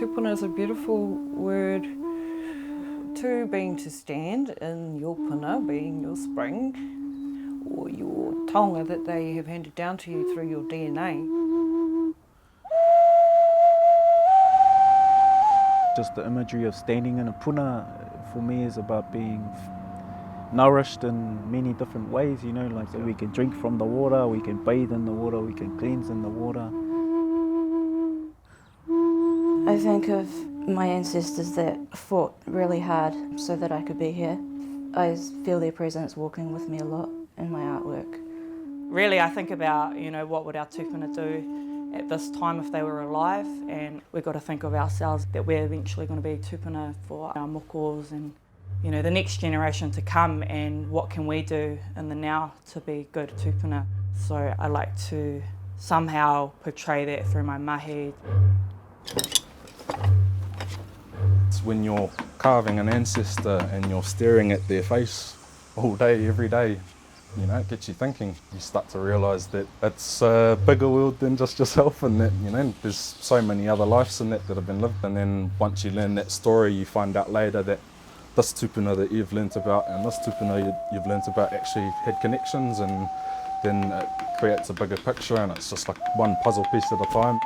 Tūpuna is a beautiful word. Tū being to stand, in your puna being your spring, or your taonga that they have handed down to you through your DNA. Just the imagery of standing in a puna for me is about being nourished in many different ways, you know, like so we can drink from the water, we can bathe in the water, we can cleanse in the water. I think of my ancestors that fought really hard so that I could be here. I feel their presence walking with me a lot in my artwork. Really, I think about, what would our tūpuna do at this time if they were alive, and we've got to think of ourselves that we're eventually going to be tūpuna for our mokos and, the next generation to come, and what can we do in the now to be good tūpuna. So I like to somehow portray that through my mahi. It's when you're carving an ancestor and you're staring at their face all day, every day, it gets you thinking. You start to realise that it's a bigger world than just yourself, and that, there's so many other lives in that have been lived. And then once you learn that story, you find out later that this tūpuna that you've learnt about and this tūpuna you've learnt about actually had connections, and then it creates a bigger picture, and it's just like one puzzle piece at a time.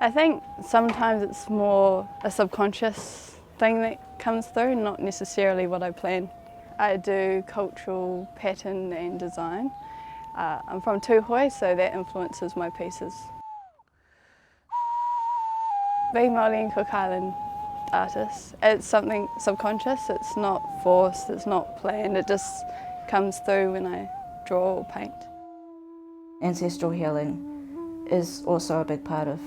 I think sometimes it's more a subconscious thing that comes through, not necessarily what I plan. I do cultural pattern and design. I'm from Tūhoe, so that influences my pieces. Being Māori and Cook Island artist, it's something subconscious, it's not forced, it's not planned, it just comes through when I draw or paint. Ancestral healing is also a big part of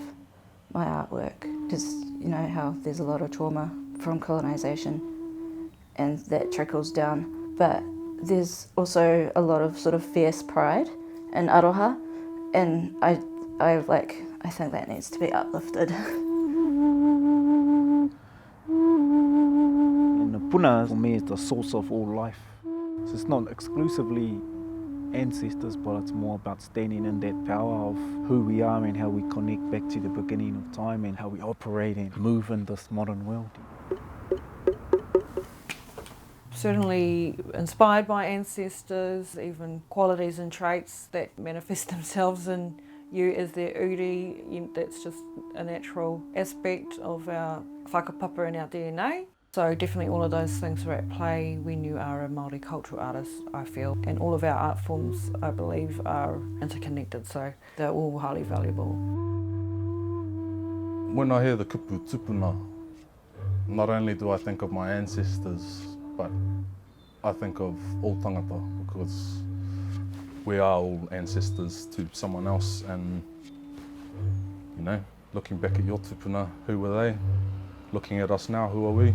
my artwork, because you know how there's a lot of trauma from colonisation and that trickles down, but there's also a lot of sort of fierce pride in aroha, and I think that needs to be uplifted. And the puna for me is the source of all life. So it's not exclusively ancestors, but it's more about standing in that power of who we are and how we connect back to the beginning of time and how we operate and move in this modern world. Certainly inspired by ancestors, even qualities and traits that manifest themselves in you as their uri. That's just a natural aspect of our whakapapa and our DNA. So definitely all of those things are at play when you are a Māori cultural artist, I feel. And all of our art forms, I believe, are interconnected, so they're all highly valuable. When I hear the kupu tūpuna, not only do I think of my ancestors, but I think of all tangata, because we are all ancestors to someone else, and looking back at your tūpuna, who were they? Looking at us now, who are we?